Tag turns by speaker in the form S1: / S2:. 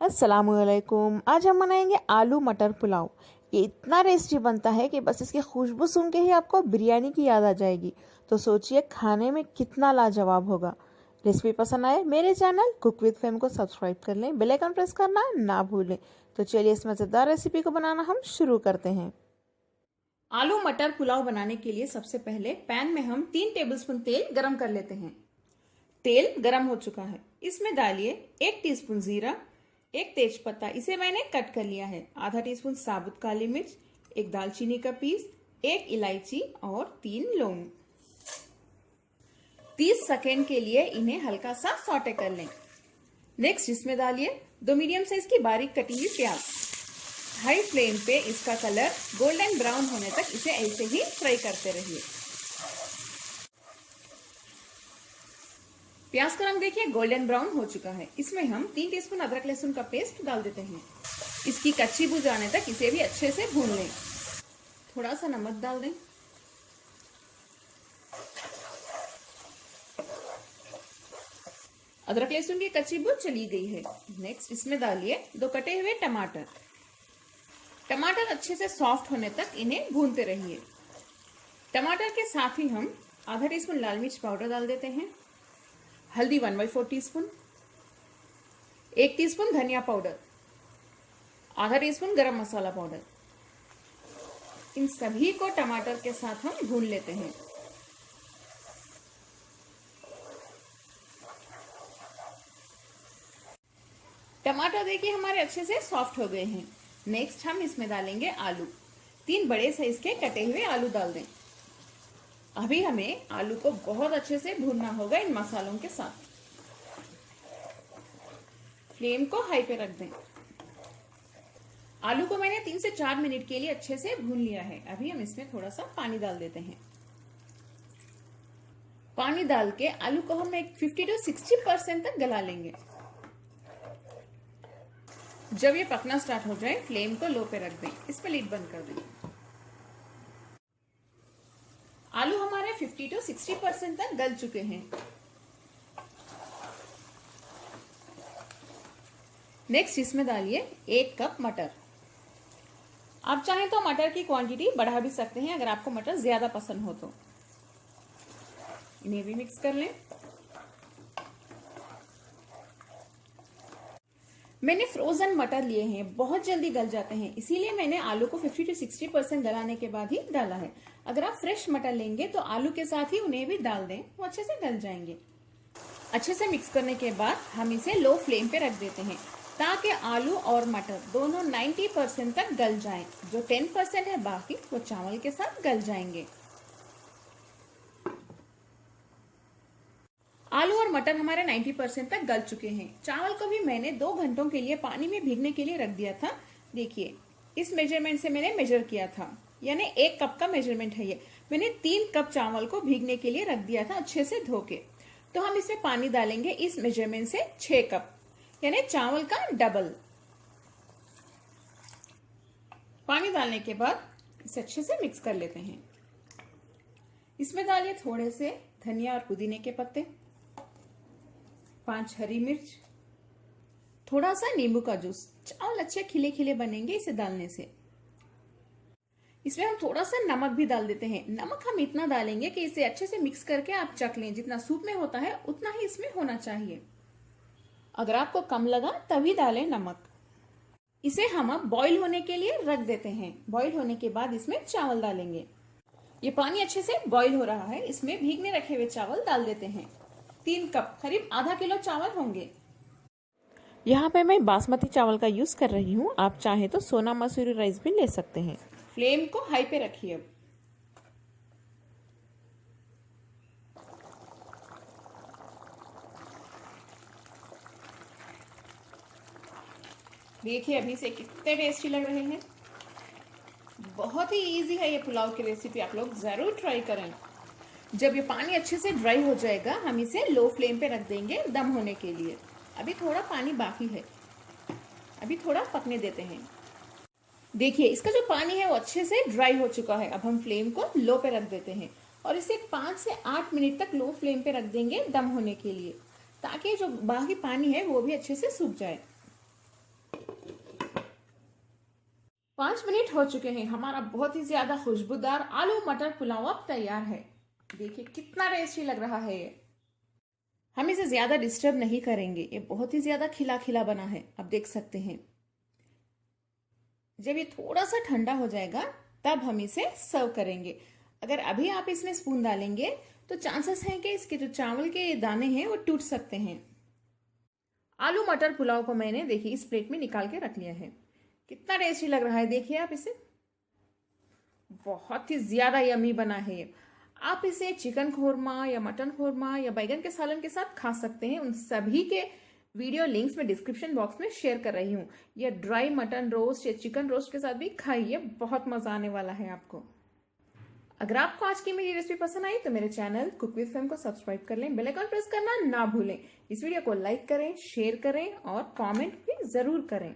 S1: अस्सलामुअलैकुम। आज हम बनाएंगे आलू मटर पुलाव। ये इतना टेस्टी बनता है कि बस इसकी खुशबू सुन के ही आपको बिरयानी की याद आ जाएगी। तो सोचिए खाने में कितना लाजवाब होगा। रेसिपी पसंद आए मेरे चैनल कुक विद फेम को सब्सक्राइब कर लें, बेल आइकन प्रेस करना ना भूलें। तो चलिए इस मज़ेदार रेसिपी को बनाना हम शुरू करते हैं। आलू मटर पुलाव बनाने के लिए सबसे पहले पैन में हम 3 टेबलस्पून तेल गरम कर लेते हैं। तेल गरम हो चुका है, इसमें डालिए 1 टीस्पून जीरा, 1 तेज पत्ता, इसे मैंने कट कर लिया है, आधा टीस्पून साबुत काली मिर्च, 1 दालचीनी का पीस, 1 इलायची और 3 लौंग। 30 सेकेंड के लिए इन्हें हल्का सा सौटे कर लें। नेक्स्ट इसमें डालिए 2 मीडियम साइज की बारीक कटी हुई प्याज। हाई फ्लेम पे इसका कलर गोल्डन ब्राउन होने तक इसे ऐसे ही फ्राई करते रहिए। प्याज का रंग देखिए गोल्डन ब्राउन हो चुका है। इसमें हम 3 टीस्पून अदरक लहसुन का पेस्ट डाल देते हैं। इसकी कच्ची बू जाने तक इसे भी अच्छे से भून लें। थोड़ा सा नमक डाल दें। अदरक लहसुन की कच्ची बू चली गई है। नेक्स्ट इसमें डालिए 2 कटे हुए टमाटर। टमाटर अच्छे से सॉफ्ट होने तक इन्हें भूनते रहिए। टमाटर के साथ ही हम आधा टीस्पून लाल मिर्च पाउडर डाल देते हैं, हल्दी 1/4 टीस्पून, 1 टीस्पून धनिया पाउडर, आधा टीस्पून गरम मसाला पाउडर। इन सभी को टमाटर के साथ हम भून लेते हैं। टमाटर देखिए हमारे अच्छे से सॉफ्ट हो गए हैं। नेक्स्ट हम इसमें डालेंगे आलू। 3 बड़े साइज के कटे हुए आलू डाल दें। अभी हमें आलू को बहुत अच्छे से भूनना होगा इन मसालों के साथ। फ्लेम को हाई पे रख दें। आलू को मैंने 3 से 4 मिनट के लिए अच्छे से भून लिया है। अभी हम इसमें थोड़ा सा पानी डाल देते हैं। पानी डाल के आलू को हम 50 to 60% तक गला लेंगे। जब ये पकना स्टार्ट हो जाए फ्लेम को लो पे रख दें। इस पे लिड बंद कर दें। आलू हमारे 50 to 60% तक गल चुके हैं। नेक्स्ट इसमें डालिए 1 कप मटर। आप चाहें तो मटर की क्वांटिटी बढ़ा भी सकते हैं अगर आपको मटर ज्यादा पसंद हो तो। इन्हें भी मिक्स कर लें। मैंने फ्रोजन मटर लिए हैं, बहुत जल्दी गल जाते हैं, इसीलिए मैंने आलू को 50 to 60% गलाने के बाद ही डाला है। अगर आप फ्रेश मटर लेंगे तो आलू के साथ ही उन्हें भी डाल दें, वो अच्छे से गल जाएंगे। अच्छे से मिक्स करने के बाद हम इसे लो फ्लेम पे रख देते हैं ताकि आलू और मटर दोनों 90% तक गल जाएं। जो 10% है बाकी वो चावल के साथ गल जाएंगे। आलू और मटर हमारे 90% तक गल चुके हैं। चावल को भी मैंने 2 घंटों के लिए पानी में भीगने के लिए रख दिया था। देखिए इस मेजरमेंट से मैंने मेजर किया था, यानी 1 कप का मेजरमेंट है ये। मैंने 3 कप चावल को भीगने के लिए रख दिया था अच्छे से धो के। तो हम इसमें पानी डालेंगे इस मेजरमेंट से 6 कप, यानी चावल का डबल। पानी डालने के बाद इसे अच्छे से मिक्स कर लेते हैं। इसमें डालिए थोड़े से धनिया और पुदीने के पत्ते, 5 हरी मिर्च, थोड़ा सा नींबू का जूस। चावल अच्छे खिले खिले बनेंगे इसे डालने से। इसमें हम थोड़ा सा नमक भी डाल देते हैं। नमक हम इतना डालेंगे कि इसे अच्छे से मिक्स करके आप चख लें। जितना सूप में होता है उतना ही इसमें होना चाहिए। अगर आपको कम लगा तभी डालें नमक। इसे हम अब बॉईल होने के लिए रख देते हैं। बॉईल होने के बाद इसमें चावल डालेंगे। ये पानी अच्छे से बॉईल हो रहा है, इसमें भीगने रखे हुए चावल डाल देते हैं। 3 कप, करीब आधा किलो चावल होंगे। यहाँ पे मैं बासमती चावल का यूज कर रही हूँ, आप चाहें तो सोना मसूरी राइस भी ले सकते हैं। फ्लेम को हाई पे रखिए। अब देखिए अभी से कितने टेस्टी लग रहे हैं। बहुत ही इजी है ये पुलाव की रेसिपी, आप लोग जरूर ट्राई करें। जब ये पानी अच्छे से ड्राई हो जाएगा हम इसे लो फ्लेम पे रख देंगे दम होने के लिए। अभी थोड़ा पानी बाकी है, अभी थोड़ा पकने देते हैं। देखिए इसका जो पानी है वो अच्छे से ड्राई हो चुका है। अब हम फ्लेम को लो पे रख देते हैं और इसे 5 से 8 मिनट तक लो फ्लेम पे रख देंगे दम होने के लिए, ताकि जो बाकी पानी है वो भी अच्छे से सूख जाए। 5 मिनट हो चुके हैं। हमारा बहुत ही ज्यादा खुशबूदार आलू मटर पुलाव अब तैयार है। देखिए कितना टेस्टी लग रहा है ये। हम इसे ज्यादा डिस्टर्ब नहीं करेंगे, ये बहुत ही ज्यादा खिला खिला बना है। आप देख सकते हैं। जब ये थोड़ा सा ठंडा हो जाएगा तब हम इसे सर्व करेंगे। अगर अभी आप इसमें स्पून डालेंगे तो चांसेस हैं कि इसके जो चावल के दाने हैं वो टूट सकते हैं। आलू मटर पुलाव को मैंने देखिए इस प्लेट में निकाल के रख लिया है। कितना टेस्टी लग रहा है, देखिए आप इसे। बहुत ही ज्यादा यमी बना है ये। आप इसे चिकन खोरमा या मटन खोरमा या बैगन के सालन के साथ खा सकते हैं। उन सभी के वीडियो लिंक्स में डिस्क्रिप्शन बॉक्स में शेयर कर रही हूँ। या ड्राई मटन रोस्ट या चिकन रोस्ट के साथ भी खाइए, बहुत मजा आने वाला है आपको। अगर आपको आज की मेरी रेसिपी पसंद आई तो मेरे चैनल कुक विद फेम को सब्सक्राइब कर लें, बेल आइकन प्रेस करना ना भूलें। इस वीडियो को लाइक करें, शेयर करें और कमेंट भी जरूर करें।